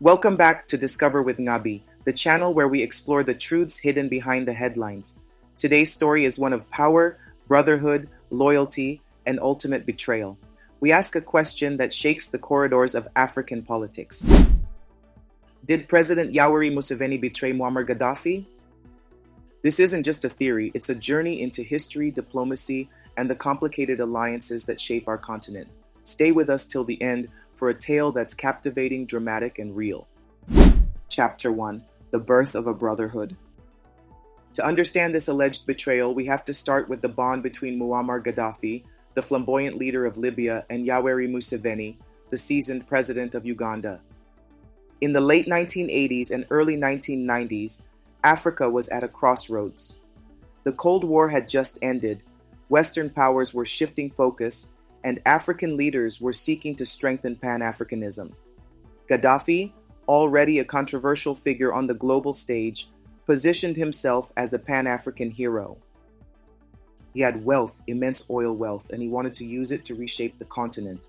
Welcome back to Discover with Ngabi, the channel where we explore the truths hidden behind the headlines. Today's story is one of power, brotherhood, loyalty, and ultimate betrayal. We ask a question that shakes the corridors of African politics. Did President Yoweri Museveni betray Muammar Gaddafi? This isn't just a theory, it's a journey into history, diplomacy, and the complicated alliances that shape our continent. Stay with us till the end for a tale that's captivating, dramatic, and real. Chapter 1: The Birth of a Brotherhood. To understand this alleged betrayal, we have to start with the bond between Muammar Gaddafi, the flamboyant leader of Libya, and Yoweri Museveni, the seasoned president of Uganda. In the late 1980s and early 1990s, Africa was at a crossroads. The Cold War had just ended, Western powers were shifting focus, and African leaders were seeking to strengthen Pan-Africanism. Gaddafi, already a controversial figure on the global stage, positioned himself as a Pan-African hero. He had wealth, immense oil wealth, and he wanted to use it to reshape the continent.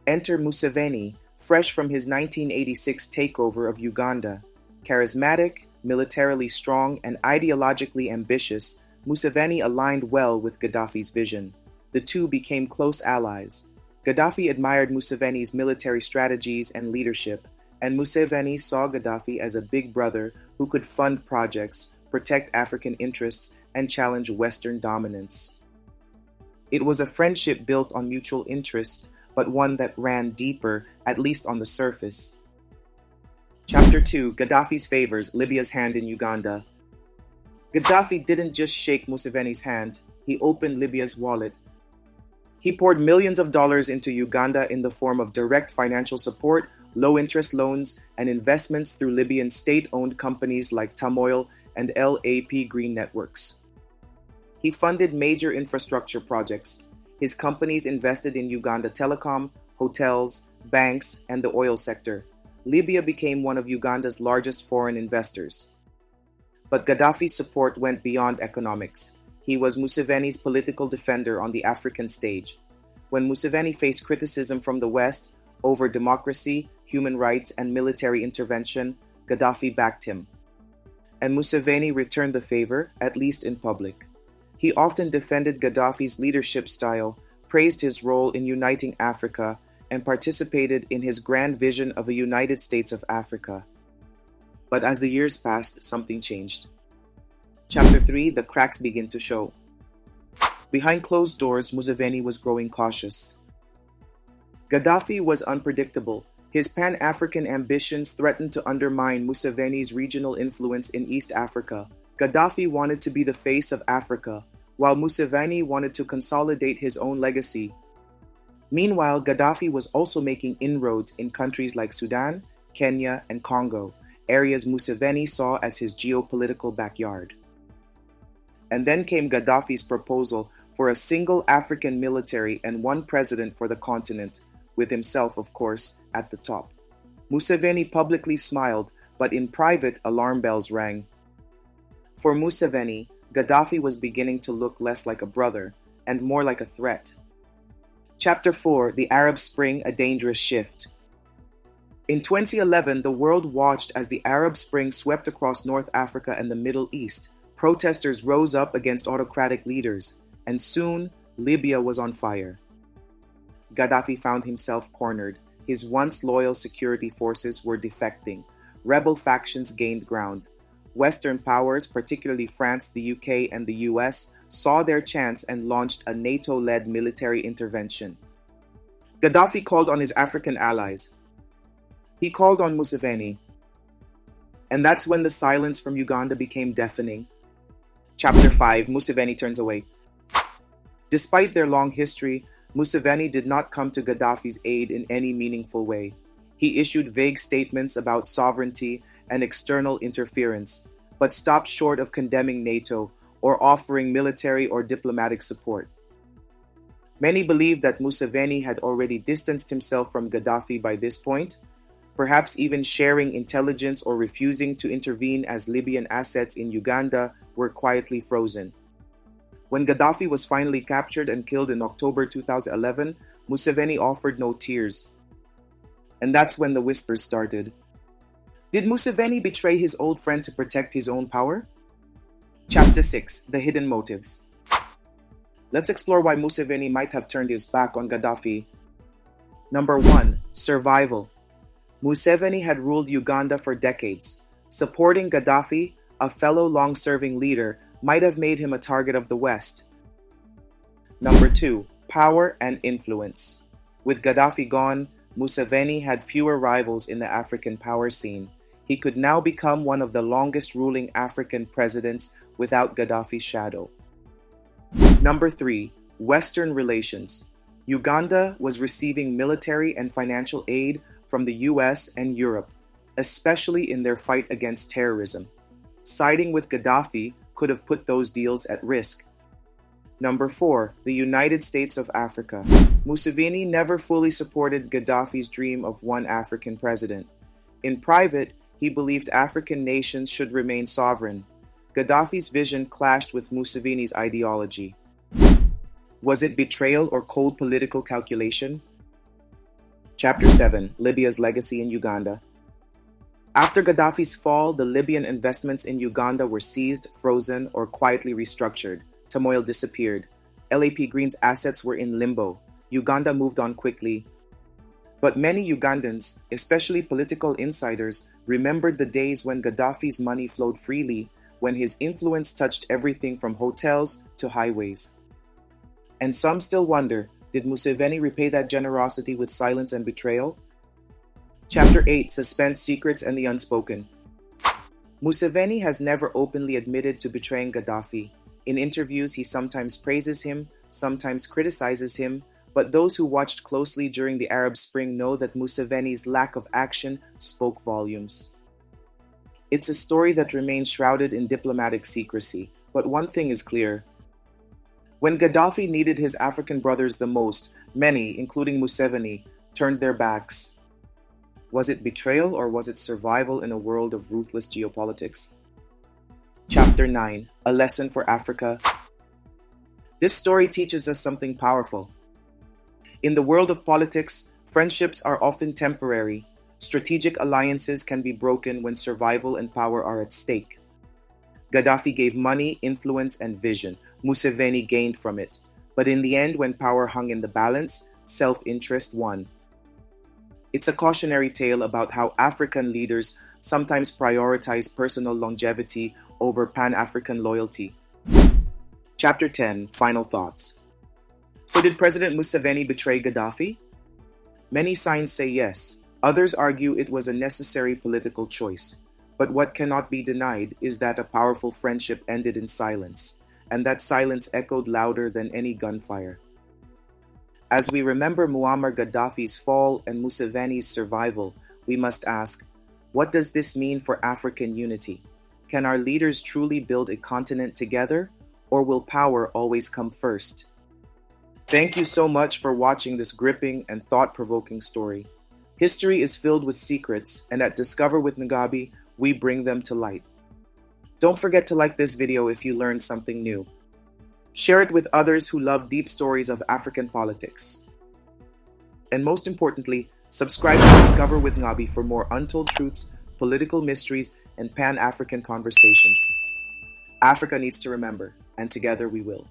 Enter Museveni, fresh from his 1986 takeover of Uganda. Charismatic, militarily strong, and ideologically ambitious, Museveni aligned well with Gaddafi's vision. The two became close allies. Gaddafi admired Museveni's military strategies and leadership, and Museveni saw Gaddafi as a big brother who could fund projects, protect African interests, and challenge Western dominance. It was a friendship built on mutual interest, but one that ran deeper, at least on the surface. Chapter 2: Gaddafi's Favors, Libya's Hand in Uganda. Gaddafi didn't just shake Museveni's hand, he opened Libya's wallet. He poured millions of dollars into Uganda in the form of direct financial support, low-interest loans, and investments through Libyan state-owned companies like Tamoil and LAP Green Networks. He funded major infrastructure projects. His companies invested in Uganda Telecom, hotels, banks, and the oil sector. Libya became one of Uganda's largest foreign investors. But Gaddafi's support went beyond economics. He was Museveni's political defender on the African stage. When Museveni faced criticism from the West over democracy, human rights, and military intervention, Gaddafi backed him. And Museveni returned the favor, at least in public. He often defended Gaddafi's leadership style, praised his role in uniting Africa, and participated in his grand vision of a United States of Africa. But as the years passed, something changed. Chapter 3: The Cracks Begin to Show. Behind closed doors, Museveni was growing cautious. Gaddafi was unpredictable. His Pan-African ambitions threatened to undermine Museveni's regional influence in East Africa. Gaddafi wanted to be the face of Africa, while Museveni wanted to consolidate his own legacy. Meanwhile, Gaddafi was also making inroads in countries like Sudan, Kenya, and Congo, areas Museveni saw as his geopolitical backyard. And then came Gaddafi's proposal for a single African military and one president for the continent, with himself, of course, at the top. Museveni publicly smiled, but in private, alarm bells rang. For Museveni, Gaddafi was beginning to look less like a brother and more like a threat. Chapter 4: The Arab Spring, a Dangerous Shift. In 2011, the world watched as the Arab Spring swept across North Africa and the Middle East. Protesters rose up against autocratic leaders, and soon, Libya was on fire. Gaddafi found himself cornered. His once loyal security forces were defecting. Rebel factions gained ground. Western powers, particularly France, the UK, and the US, saw their chance and launched a NATO-led military intervention. Gaddafi called on his African allies. He called on Museveni. And that's when the silence from Uganda became deafening. Chapter 5: Museveni Turns Away. Despite their long history, Museveni did not come to Gaddafi's aid in any meaningful way. He issued vague statements about sovereignty and external interference, but stopped short of condemning NATO or offering military or diplomatic support. Many believe that Museveni had already distanced himself from Gaddafi by this point, perhaps even sharing intelligence or refusing to intervene as Libyan assets in Uganda were quietly frozen. When Gaddafi was finally captured and killed in October 2011, Museveni offered no tears. And that's when the whispers started. Did Museveni betray his old friend to protect his own power? Chapter 6: The Hidden Motives. Let's explore why Museveni might have turned his back on Gaddafi. Number 1. Survival. Museveni had ruled Uganda for decades. Supporting Gaddafi, a fellow long-serving leader, might have made him a target of the West. Number 2. Power and influence. With Gaddafi gone, Museveni had fewer rivals in the African power scene. He could now become one of the longest ruling African presidents without Gaddafi's shadow. Number 3. Western relations. Uganda was receiving military and financial aid from the US and Europe, especially in their fight against terrorism. Siding with Gaddafi could have put those deals at risk. Number 4. The United States of Africa. Museveni never fully supported Gaddafi's dream of one African president. In private, he believed African nations should remain sovereign. Gaddafi's vision clashed with Museveni's ideology. Was it betrayal or cold political calculation? Chapter 7: Libya's Legacy in Uganda. After Gaddafi's fall, the Libyan investments in Uganda were seized, frozen, or quietly restructured. Turmoil disappeared. LAP Green's assets were in limbo. Uganda moved on quickly. But many Ugandans, especially political insiders, remembered the days when Gaddafi's money flowed freely, when his influence touched everything from hotels to highways. And some still wonder, did Museveni repay that generosity with silence and betrayal? Chapter 8: Suspense, Secrets, and the Unspoken. Museveni has never openly admitted to betraying Gaddafi. In interviews, he sometimes praises him, sometimes criticizes him, but those who watched closely during the Arab Spring know that Museveni's lack of action spoke volumes. It's a story that remains shrouded in diplomatic secrecy, but one thing is clear. When Gaddafi needed his African brothers the most, many, including Museveni, turned their backs. Was it betrayal or was it survival in a world of ruthless geopolitics? Chapter 9: A Lesson for Africa. This story teaches us something powerful. In the world of politics, friendships are often temporary. Strategic alliances can be broken when survival and power are at stake. Gaddafi gave money, influence, and vision. Museveni gained from it. But in the end, when power hung in the balance, self-interest won. It's a cautionary tale about how African leaders sometimes prioritize personal longevity over Pan-African loyalty. Chapter 10: Final Thoughts. So did President Museveni betray Gaddafi? Many signs say yes. Others argue it was a necessary political choice. But what cannot be denied is that a powerful friendship ended in silence, and that silence echoed louder than any gunfire. As we remember Muammar Gaddafi's fall and Museveni's survival, we must ask, what does this mean for African unity? Can our leaders truly build a continent together, or will power always come first? Thank you so much for watching this gripping and thought-provoking story. History is filled with secrets, and at Discover with Ngabi, we bring them to light. Don't forget to like this video if you learned something new. Share it with others who love deep stories of African politics. And most importantly, subscribe to Discover with Ngabi for more untold truths, political mysteries, and Pan-African conversations. Africa needs to remember, and together we will.